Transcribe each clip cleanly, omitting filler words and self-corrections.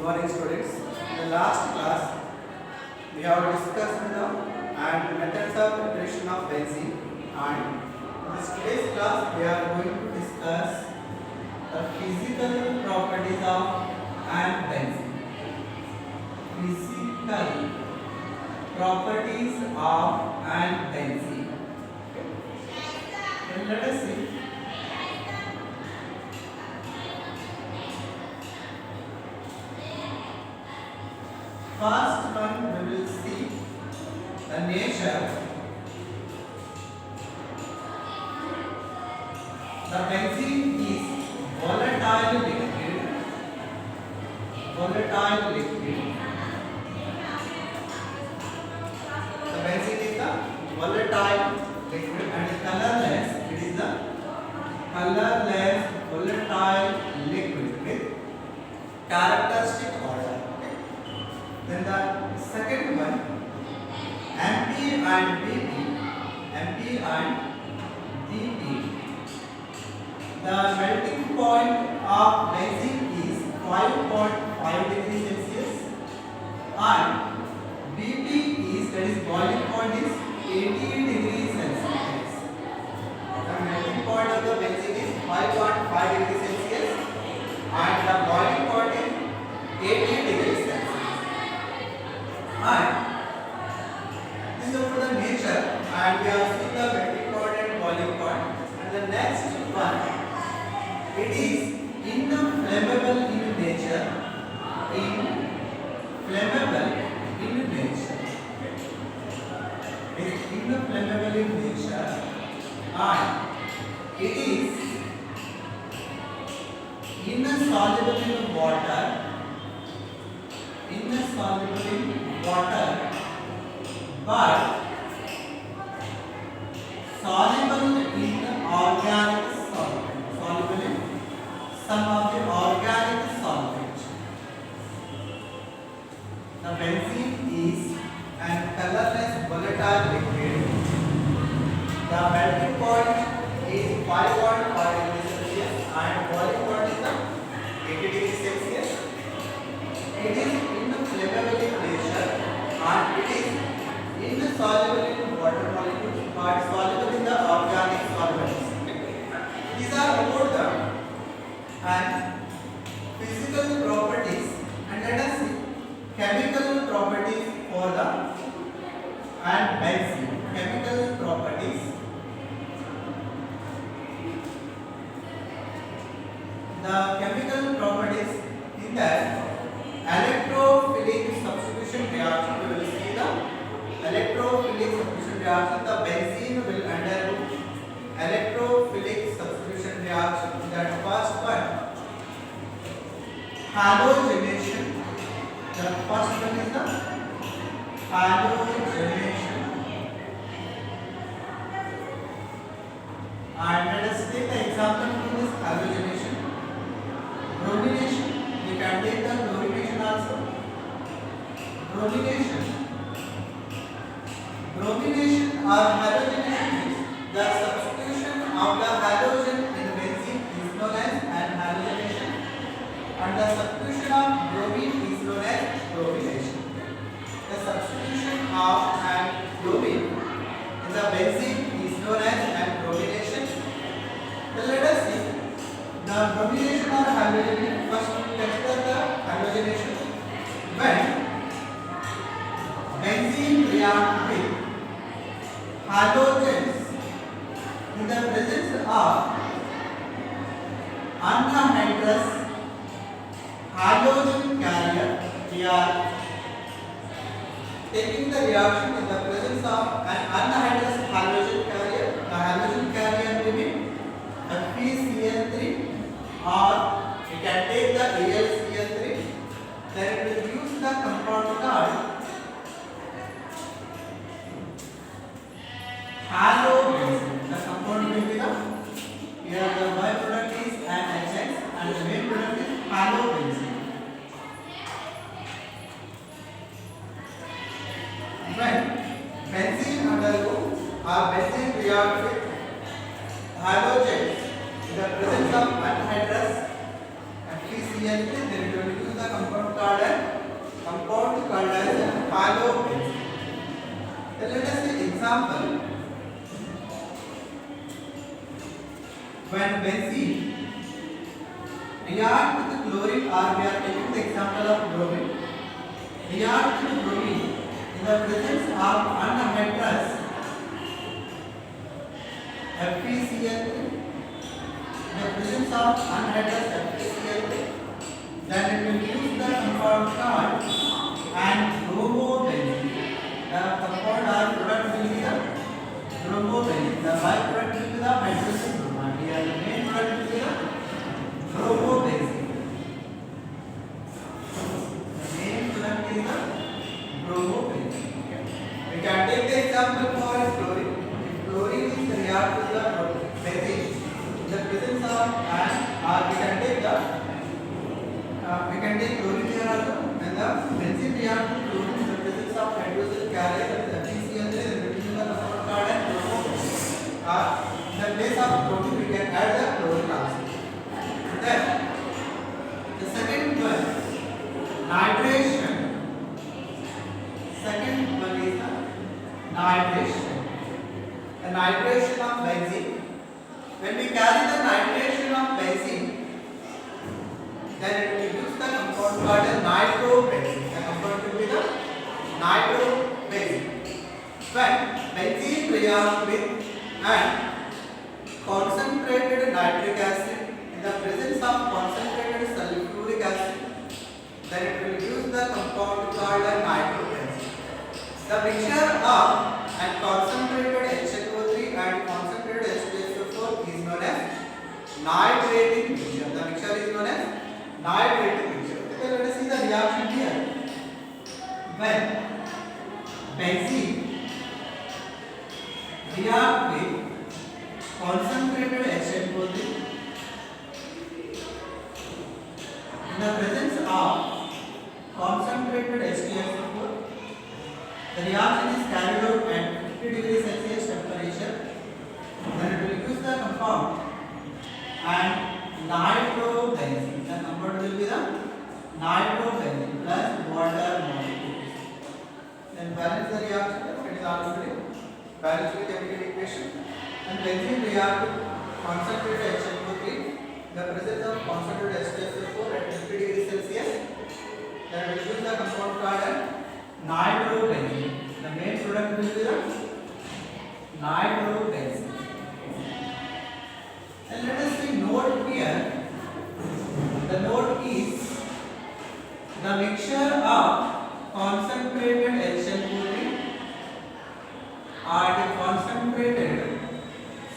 morning students. In the last class we have discussed the and methods of preparation of benzene, and in this today's class we are going to discuss the physical properties of an benzene. Physical properties of an benzene. Then let us see. First one we will see the nature. The benzene is volatile liquid. Volatile liquid. The benzene is the volatile liquid and colorless. It is the colorless volatile liquid with characteristic order. Then the second one, MP and BP, the melting point of benzene is 5.5 degrees Celsius, and BP is, that is boiling point, is 80 degrees Celsius. The melting point of the benzene is 5.5 degrees Celsius, and the boiling point is 80 degrees Celsius. And this is about the nature, and we have seen the melting point and boiling point. And the next one, it is inflammable in nature. Inflammable in nature. It is inflammable in nature, and it is insoluble in water. Insoluble in water, but soluble in organic solvent. Soluble in some of the organic solvent. The benzene is an colorless volatile liquid. The melting point is 5.5 degrees Celsius and boiling point is the 80 degrees Celsius. It is inflammable in nature, and it is insoluble in water molecules but soluble in the organic solvents. These are about the and physical properties, and let us see chemical properties for the and benzene. Chemical properties. The chemical properties in that electrophilic substitution reaction, we will see the electrophilic substitution reaction. The benzene will undergo electrophilic substitution reaction. That first one, halogenation. The first one is the halogenation. And let us take the example from this halogenation. Bromination. We can take the bromination also. Bromination. Bromination or halogenation is the substitution of the halogen in benzene is known as an halogenation, and the substitution of bromine is known as bromination. The substitution of an bromine in the benzene is known as an bromination. Then let us see the bromination or halogenation. First, consider the halogenation. When benzene reacts with halogens in the presence of anhydrous halogen carrier, we are taking the reaction in the presence of an anhydrous halogen carrier. The halogen carrier will be FeCl3, or we can take the AlCl3. Then it will use the compound called halobenzene. The compound will be the, here the byproduct is NHX and the main product is halobenzene. When benzene undergoes or benzene reacts with halogens in the presence of anhydrous and FeCl3, then it will use the compound called halobenzene. Then let us see example. When benzene react with chlorine, or we are taking the example of bromine, react with bromine in the presence of anhydrous FeCl3, in the presence of anhydrous FeCl3, then it will use the compound called and bromobenzene. The compound or product will be the bromobenzene. The byproduct will be the hydrogen bromide. Here the main product will be the bromobenzene. The main product is the bromobenzene. We can take the example for chlorine. If chlorine is react with the benzene in the presence of and we can take chlorine here also. When the benzene react with chlorine in the presence of hydrogen carrier that is FeCl3, then we will the compound called as bromobenzene. In the place of chlorine we can add the chlorine also. Then the second one, nitration. Second one is the nitration. The nitration of benzene. When we carry the nitration of benzene, then it will use the compound called as nitrobenzene. The compound will be the nitrobenzene. When benzene reacts with and concentrated nitric acid in the presence of concentrated sulfuric acid, then it will use the compound called as nitrobenzene. The mixture of and concentrated HNO3 and concentrated H2SO4 is known as nitrating mixture. The mixture is known as nitrating mixture. Okay, let us see the reaction here. When benzene react with concentrated HNO3 in the presence of concentrated H2SO4, the reaction is carried out at 50 degrees Celsius temperature. Then it will use the compound and nitrobenzene. The compound will be the nitrobenzene plus water molecules. Then balance the reaction. It is already balanced with chemical equation. And benzene react with concentrated HNO3 in the presence of concentrated H2SO4 at 50 degrees Celsius. Then it will use the compound called as nitrobenzene. The main product will be the nitrobenzene. And let us see note here. The note is the mixture of concentrated HNO3 and concentrated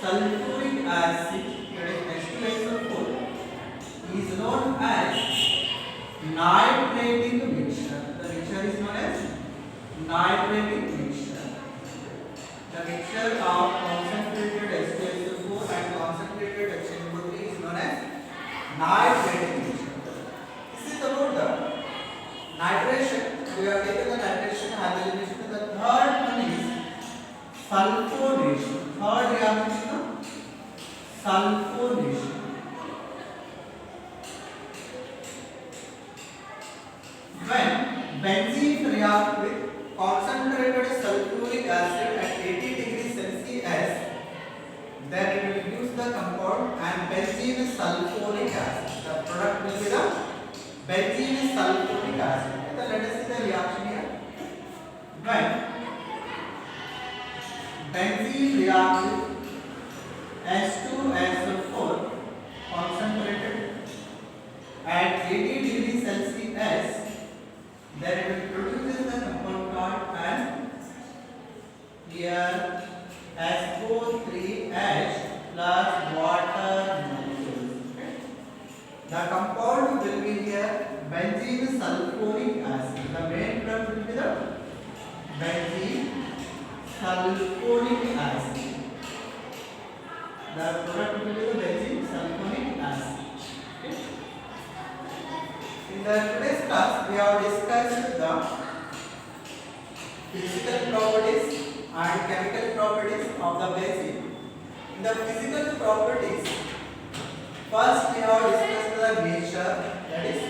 sulfuric acid, that is H2SO4, is known as nitrating mixture. The mixture is known as nitrating mixture. The mixture of concentrated H2SO4 and concentrated HNO3 is known as nitrating mixture. This is about the nitration. We have taken the nitration, halogenation. The third one is sulfonation. Third reaction is sulfonation. When benzene react with concentrated sulfuric acid at 80 degrees Celsius, then it will use the compound and benzene sulfonic acid. The product will be the benzene sulfonic acid. So let us see the reaction here. When benzene reacts with H2SO4 concentrated at 80 degrees Celsius, then it will produce the compound called and here SO3H plus water molecules. Okay. The compound will be here benzene sulfonic acid. The main product will be the benzene sulfonic acid. The product will be the benzene sulfonic acid. Okay. In the today's class, we have discussed the physical properties and chemical properties of the benzene. In the physical properties, first we have discussed the nature, that is,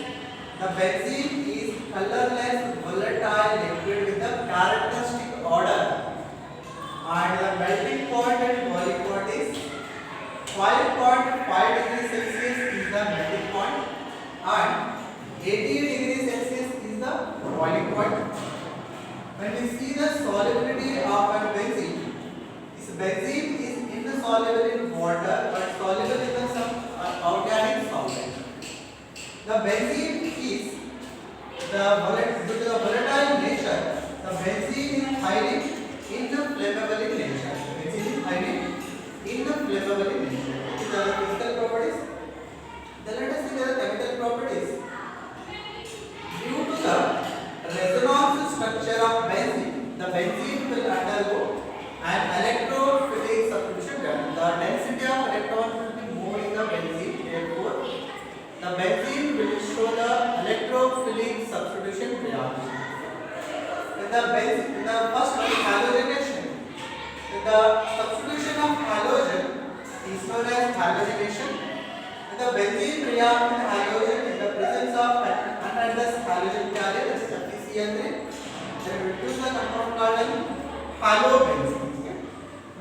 the benzene is colorless volatile liquid with the characteristic order, and the melting point and boiling point is 5.5 degrees Celsius is the melting point and 80 degrees Celsius is the boiling point. When we see the solubility of a benzene, this benzene is insoluble in water but soluble in some organic solvent. The benzene is due to the volatile nature, the benzene is highly inflammable in nature. Benzene is highly inflammable in nature. These are the physical properties. Then let us see the chemical properties. Due to the resonance structure of benzene, the benzene will undergo an electrophilic substitution reaction. The density of electrons will be more in the benzene, therefore the benzene will show the electrophilic substitution reaction. In the first one, halogenation. The substitution of halogen is known as halogenation. In the benzene react with halogen in the presence of anhydrous halogen carrier, that is FeCl3, then reduce the compound called halobenzene.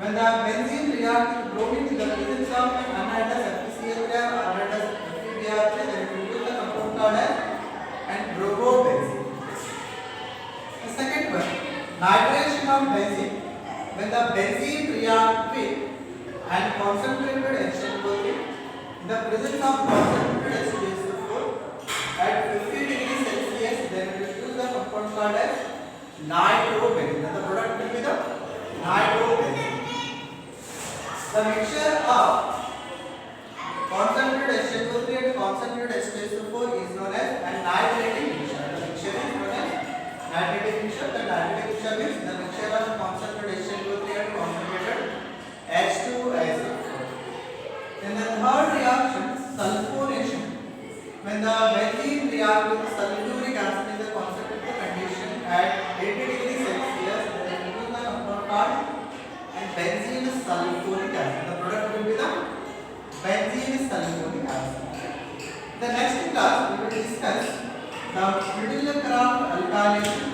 When the benzene reacts with bromine in the presence of anhydrous FeCl3 or anhydrous FeBr3, then reduce the compound called and bromobenzene. The second one, nitration of benzene. When the benzene reacts with and concentrated H2O3 in the presence of concentrated H2O4 at 50 degrees Celsius, then reduce the compound called as nitrobenzene. And the product will be the nitrobenzene. The mixture of concentrated H2O3 and concentrated H2O4 is known as a nitrating mixture. The mixture is known as nitrating mixture. The nitrating mixture means the mixture of concentrated H2O3 and concentrated H2SO4. Then the third reaction, sulfonation. When the benzene reacts with sulfuric acid in the concentrated condition at 80 degrees Celsius, then reduce the compound called and benzene sulfuric acid. The product will be the benzene sulfuric acid. The next class we will discuss the Middlecraft alkylation